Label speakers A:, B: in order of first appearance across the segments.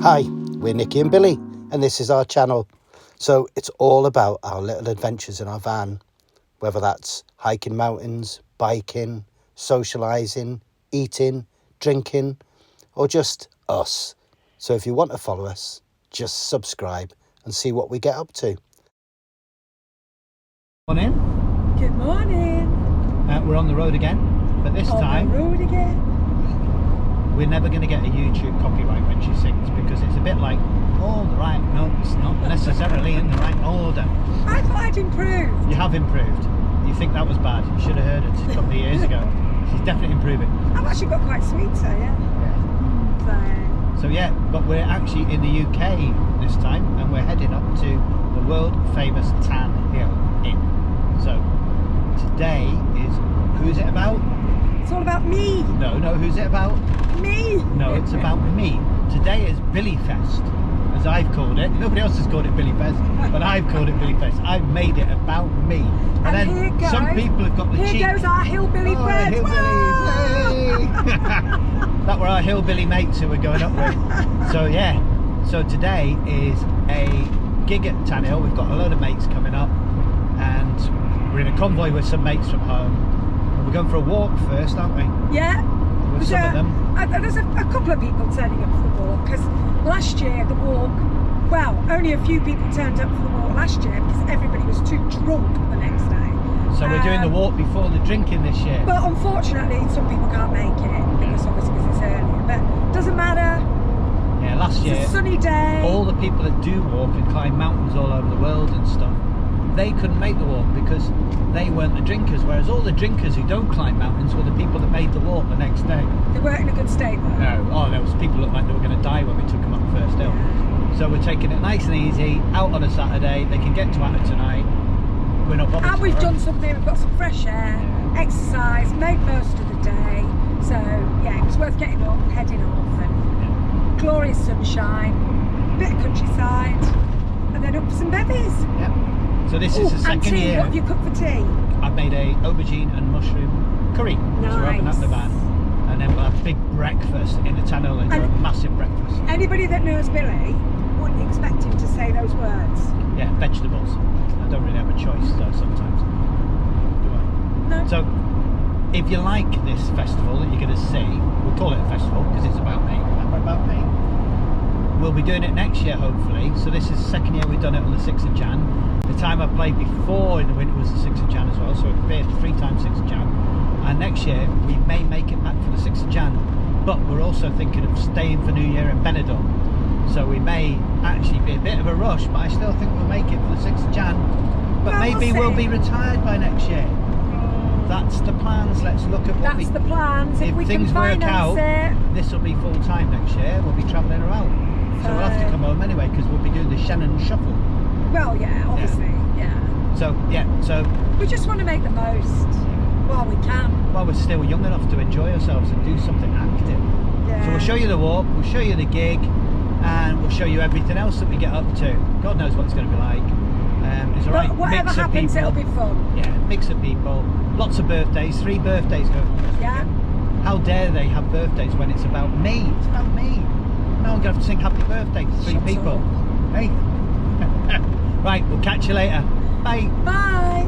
A: Hi, we're Nikki and Billy, and this is our channel. So it's all about our little adventures in our van, whether that's hiking mountains, biking, socialising, eating, drinking, or just us. So if you want to follow us, just subscribe and see what we get up to.
B: Morning.
C: Good morning.
B: We're on the road again, but this time
C: on the road again.
B: we're never going to get a YouTube copyright when she sings, because it's a bit like all the right notes, not necessarily in the right order.
C: I thought I'd improved.
B: You have improved. You think that was bad? You should have heard it a couple of years ago. She's definitely improving.
C: I've actually got quite sweet, so yeah.
B: So yeah, but we're actually in the UK this time, and we're heading up to the world famous Tan Hill Inn. So today is, who's it about?
C: It's all about me.
B: No, who's it about?
C: Me.
B: No, it's about me. Today is Billyfest, as I've called it. Nobody else has called it Billyfest, but I've called it Billyfest. I've made it about me. And then
C: here goes,
B: some people have got the cheek.
C: Here goes our hillbilly friends.
B: Hillbillies, that were our hillbilly mates who we're going up with. So yeah, so today is a gig at Tan Hill. We've got a load of mates coming up, and we're in a convoy with some mates from home. And we're going for a walk first, aren't we?
C: Yeah.
B: With some of them.
C: There's a couple of people turning up for the walk, because last year the walk, well, only a few people turned up for the walk last year because everybody was too drunk the next day.
B: So we're doing the walk before the drinking this year.
C: But unfortunately, some people can't make it because obviously it's earlier. But doesn't matter.
B: Yeah, last year,
C: it's a sunny day.
B: All the people that do walk and climb mountains all over the world and stuff, they couldn't make the walk because they weren't the drinkers. Whereas all the drinkers who don't climb mountains were the people that made the walk the next day.
C: They weren't in a good state though.
B: No, there was people looked like they were going to die when we took them up the first hill.
C: Yeah.
B: So we're taking it nice and easy, out on a Saturday. They can get to Anna tonight. We're not bothered.
C: And we've done something, we've got some fresh air, exercise, made most of the day. So yeah, it was worth getting up, heading off, and glorious sunshine, bit of countryside, and then up for some bevies.
B: Yep. So this is the second
C: and tea.
B: year.
C: What have you cooked for tea?
B: I've made a aubergine and mushroom curry.
C: Nice.
B: So we're having that in the van. And then we'll have a big breakfast in the Tan Hill, and a massive breakfast.
C: Anybody that knows Billy wouldn't expect him to say those words.
B: Yeah, vegetables. I don't really have a choice though sometimes. Do I?
C: No.
B: So if you like this festival that you're going to see, we'll call it a festival because it's about me. About me. We'll be doing it next year hopefully. So this is the second year we've done it on the 6th of Jan. The time I played before in the winter was the 6th of Jan as well, so it appeared 3 times 6th of Jan. And next year we may make it back for the 6th of Jan, but we're also thinking of staying for New Year in Benidorm. So we may actually be a bit of a rush, but I still think we'll make it for the 6th of Jan. But
C: well,
B: maybe we'll be retired by next year. That's the plans. Let's look at what
C: the plans. If we
B: things
C: can
B: work out,
C: it.
B: this will be full time next year. We'll be travelling around. So we'll have to come home anyway because we'll be doing the Shannon Shuffle.
C: Well, yeah, obviously, yeah.
B: So
C: we just want to make the most while we can.
B: While we're still young enough to enjoy ourselves and do something active.
C: Yeah.
B: So we'll show you the walk, we'll show you the gig, and we'll show you everything else that we get up to. God knows what it's going to be like. It's a right
C: whatever
B: mix
C: happens,
B: of people.
C: it'll be fun.
B: Yeah, mix of people. Lots of birthdays. 3 birthdays going on this weekend. How dare they have birthdays when it's about me? It's about me. No, I'm going to have to sing happy birthday to 3 people.
C: Up.
B: Hey. Right, we'll catch you later. Bye.
C: Bye.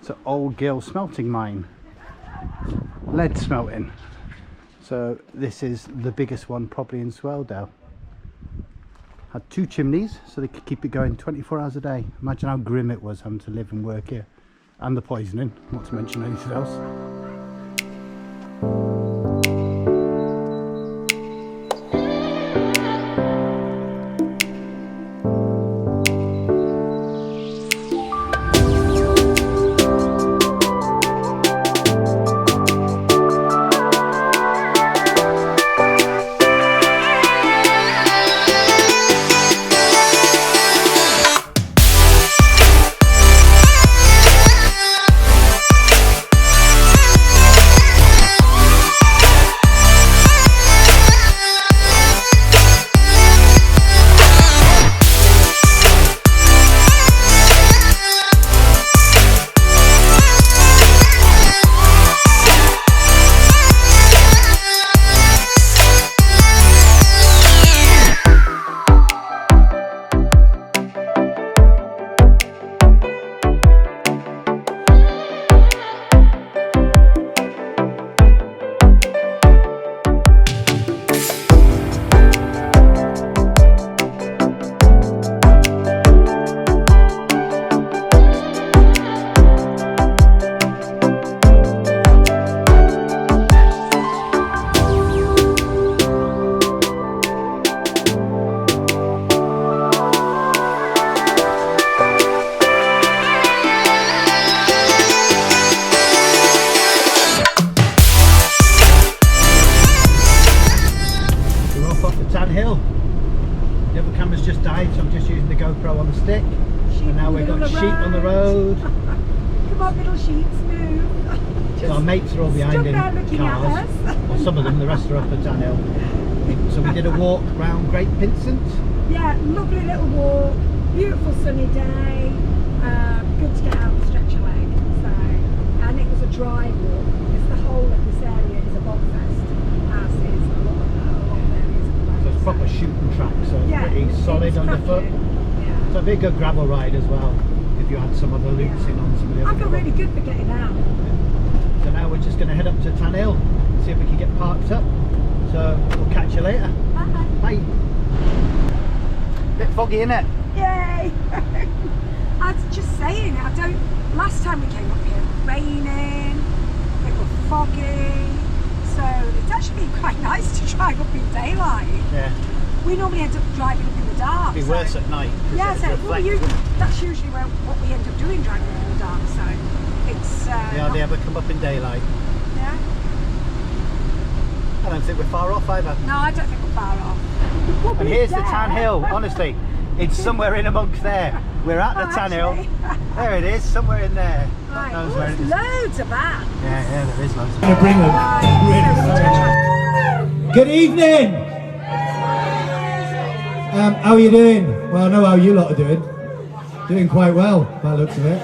C: It's an old Gill smelting mine, lead smelting.
A: So this is the biggest one probably in Swaledale. Had 2 chimneys so they could keep it going 24 hours a day. Imagine how grim it was having to live and work here. And the poisoning, not to mention anything else. GoPro on the stick, and now we've got sheep on the road.
C: Come on, little sheeps, move.
A: So our mates are all behind in cars, or some of them, the rest are up at Tanhill. So we did a walk round Great Pinseat.
C: Yeah, lovely little walk, beautiful sunny day, good to get out and stretch your leg. So, and it was a dry walk because the whole of this area is a bogfest, as is a lot of areas at the moment.
A: So it's proper shooting track, so it's pretty solid underfoot.
C: Yeah.
A: So it'd be a good gravel ride as well if you had some other loops in on some of the other.
C: I feel really good for getting out.
A: So now we're just going to head up to Tanhill, see if we can get parked up. So we'll catch you later.
C: Bye.
A: Bye. Bit foggy, innit?
C: Yay! I was just saying, last time we came up here, it was raining, it was foggy, so it's actually been quite nice to drive up in daylight.
A: Yeah.
C: We normally end up driving up in the dark.
A: It'd be worse at night.
C: Yeah, so that's usually what we end up doing, driving up in the dark, so it's...
A: yeah, they ever come up in daylight?
C: Yeah.
A: I don't think we're far off either.
C: No, I don't think we're far off.
A: And here's the Tanhill, honestly. It's somewhere in amongst there. We're at the Tanhill. There it is, somewhere in there.
C: Right.
A: Knows
C: Oh,
A: where it
C: there's
A: is.
C: loads of vans.
A: Yeah, there is loads.
D: Gonna bring them. Good evening. How are you doing? Well, I know how you lot are doing. Doing quite well, by the looks of it.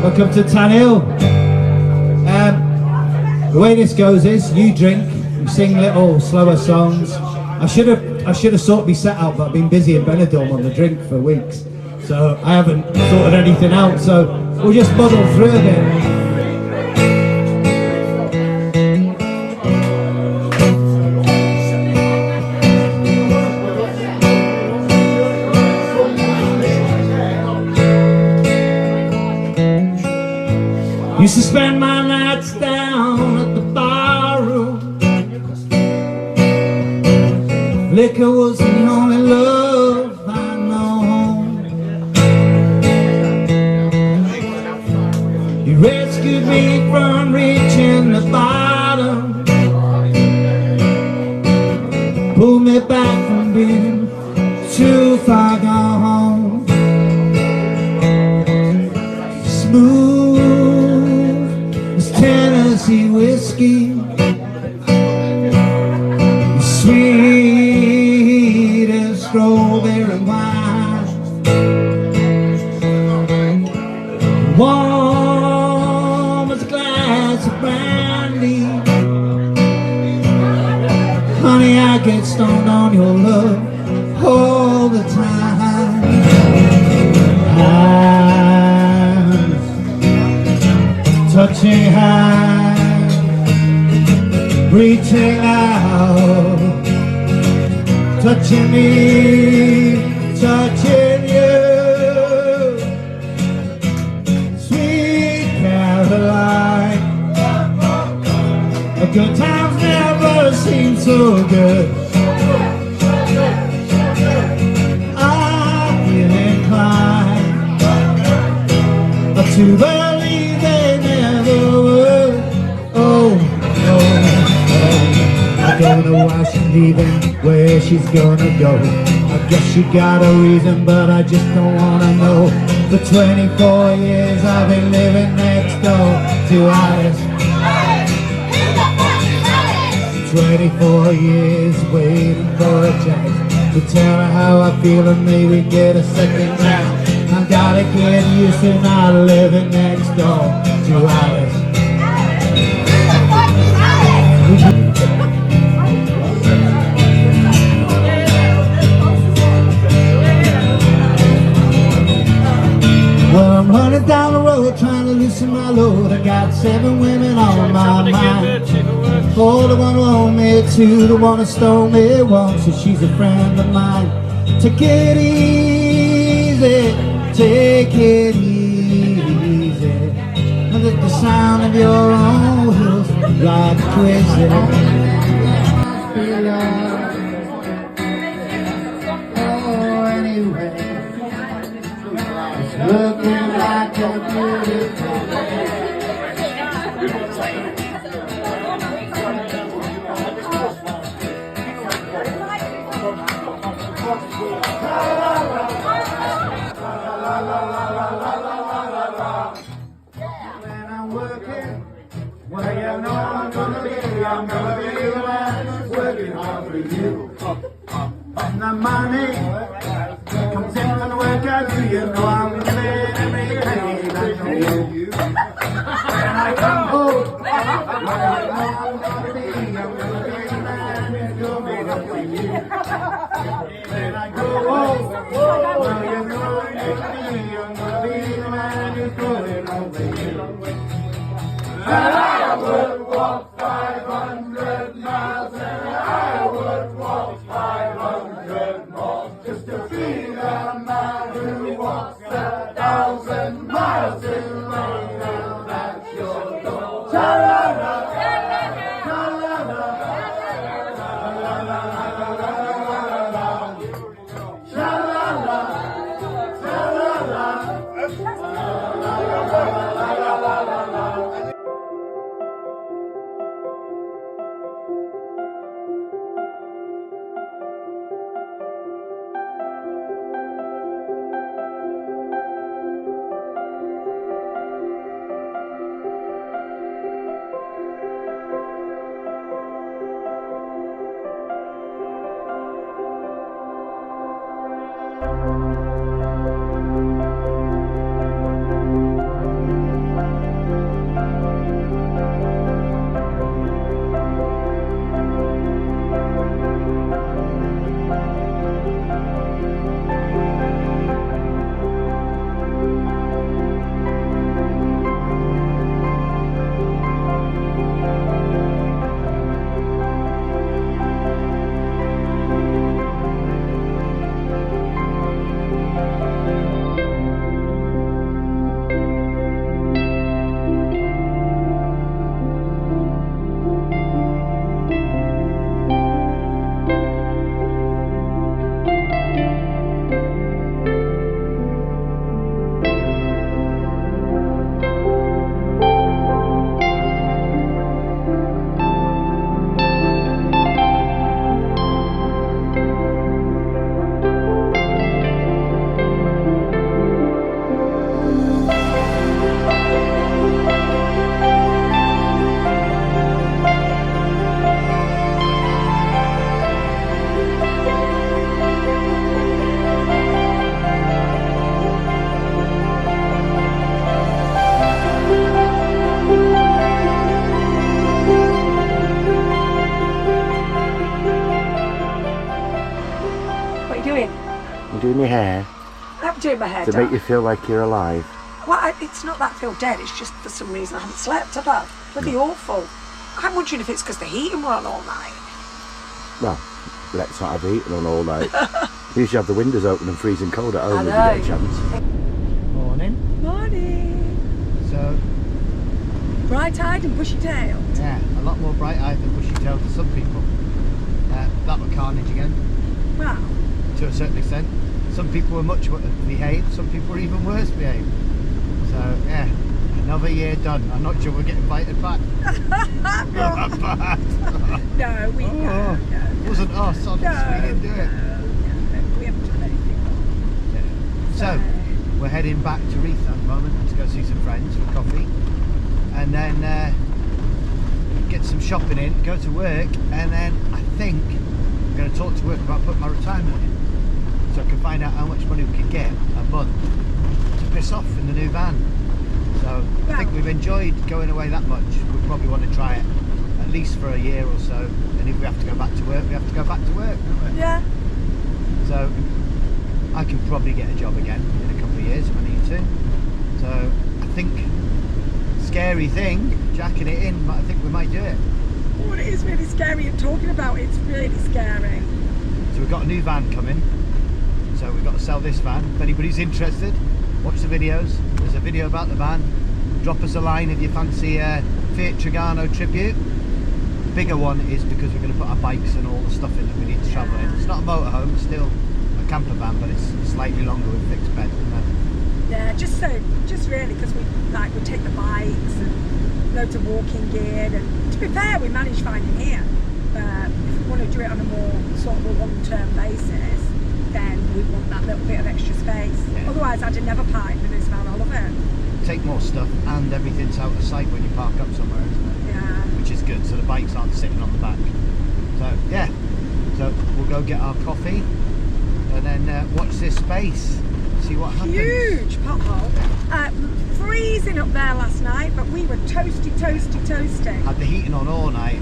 D: Welcome to Tanhill. The way this goes is you drink, you sing little slower songs. I should have sorted my set out, but I've been busy in Benidorm on the drink for weeks, so I haven't sorted anything out. So we'll just muddle through a bit. Used to spend my nights down at the bar room. Liquor was the only love I know. You rescued me from reaching the bottom, pulled me back from being too far gone. Smooth as Tennessee whiskey, sweet as strawberry wine, warm as a glass of brandy. Honey, I get stoned on your love all the time. Hands touching hands, reaching out, touching me, touching you. Sweet Caroline, a good times never seem so good. I feel inclined to believe they never would. Oh, I don't know why she's leaving, where she's gonna go. I guess she got a reason, but I just don't wanna know. For 24 years I've been living next door to Alice. 24 years waiting for a chance to tell her how I feel and maybe get a second chance. I gotta get used to not living next door to Alice. Well, I'm running down the road trying to loosen my load. I got 7 women on my mind. 4 the one who own me, 2 the one who stole me, 1 so she's a friend of mine. Take it easy, take it easy. And let the sound of your own wheels like crazy. Oh, anyway, it's looking like a beautiful day. When I'm working, well, you know I'm gonna be the man who's working hard for you. And the money comes in from the work I do, you know I'm gonna be every penny that you you. When I come home, well, you know I'm gonna be the man who's going up for you. When I go home, well, you know I'm gonna be the man who's going up for you. And I would walk 500 miles, and I would walk 500 more, just to be the man who walks 1,000 miles in lane, and that's your goal. Ta-ra-ra, ta-ra-ra, ta-ra-ra, ta-ra-ra, ta-ra-ra.
A: Doing your hair
C: I'm doing my hair
A: to
C: down.
A: make you feel like you're alive.
C: Well, it's not that I feel dead, it's just for some reason I haven't slept, have I? Bloody awful. I'm wondering if it's because the heating were on all night.
A: Well, let's not have the heating on all night. Usually have the windows open and freezing cold at home if you
C: I
A: get a
C: know.
A: chance.
B: Morning.
C: Morning.
B: So,
C: Bright-eyed and bushy-tailed.
B: yeah, a lot more bright-eyed than bushy-tailed to some people. That were carnage again,
C: Wow.
B: to a certain extent. Some people were much worse behaved, some people were even worse behaved. So, yeah, another year done. I'm not sure we'll get invited back. Not that bad.
C: No, we no,
B: It wasn't us, honestly, we didn't do it.
C: No, we haven't done anything wrong.
B: Yeah. So, we're heading back to Reeth at the moment to go see some friends for coffee. And then get some shopping in, go to work, and then I think I'm going to talk to work about putting my retirement in, so I can find out how much money we can get a month to piss off in the new van. So I think we've enjoyed going away that much. We probably want to try it at least for a year or so, and if we have to go back to work, we have to go back to work, don't we?
C: Yeah.
B: So I can probably get a job again in a couple of years if I need to. So I think, scary thing, jacking it in, but I think we might do it.
C: Oh, it is really scary. And talking about it's really scary.
B: So we've got a new van coming, so we've got to sell this van. If anybody's interested, watch the videos. There's a video about the van. Drop us a line if you fancy a Fiat Trigano Tribute. The bigger one is because we're going to put our bikes and all the stuff in that we need to travel in. It's not a motorhome, it's still a camper van, but it's slightly longer with fixed bed.
C: Yeah, just really because we take the bikes and loads of walking gear, and to be fair, we managed finding here. But if we want to do it on a more sort of a long-term basis, then we want that little bit of extra space.
B: Yeah.
C: Otherwise, I'd have never parked in this van. I love it.
B: Take more stuff, and everything's out of sight when you park up somewhere, isn't it?
C: Yeah.
B: Which is good, so the bikes aren't sitting on the back. So yeah, so we'll go get our coffee and then watch this space, see what happens.
C: Huge pothole. Freezing up there last night, but we were toasty.
B: Had the heating on all night,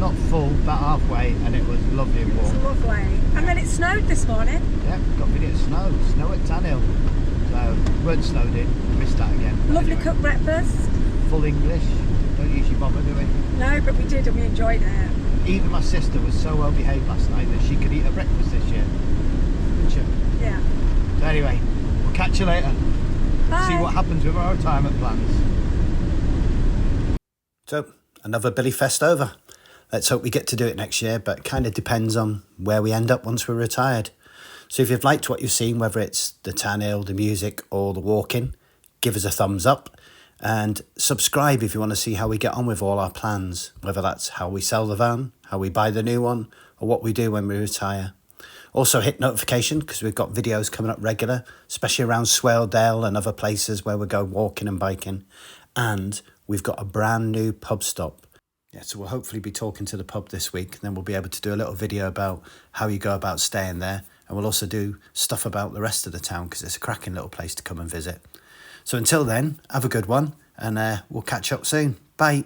B: not full, about halfway, and it was lovely and
C: It was
B: warm.
C: lovely. And then it snowed this morning.
B: Yeah, got video of snow at Tanhill. So weren't snowed in, missed that again.
C: Lovely
B: Anyway,
C: cooked breakfast.
B: full English, don't usually bother, do we?
C: No, but we did and we enjoyed it.
B: Even my sister was so well behaved last night that she could eat her breakfast this year, didn't she?
C: Yeah.
B: So anyway, we'll catch you later.
C: Bye.
B: See what happens with our retirement plans.
A: So, another Billyfest over. Let's hope we get to do it next year, but it kind of depends on where we end up once we're retired. So if you've liked what you've seen, whether it's the Tanhill, the music or the walking, give us a thumbs up and subscribe if you want to see how we get on with all our plans, whether that's how we sell the van, how we buy the new one, or what we do when we retire. Also hit notification because we've got videos coming up regular, especially around Swaledale and other places where we go walking and biking. And we've got a brand new pub stop. Yeah, so we'll hopefully be talking to the pub this week, and then we'll be able to do a little video about how you go about staying there. And we'll also do stuff about the rest of the town because it's a cracking little place to come and visit. So until then, have a good one, and we'll catch up soon. Bye.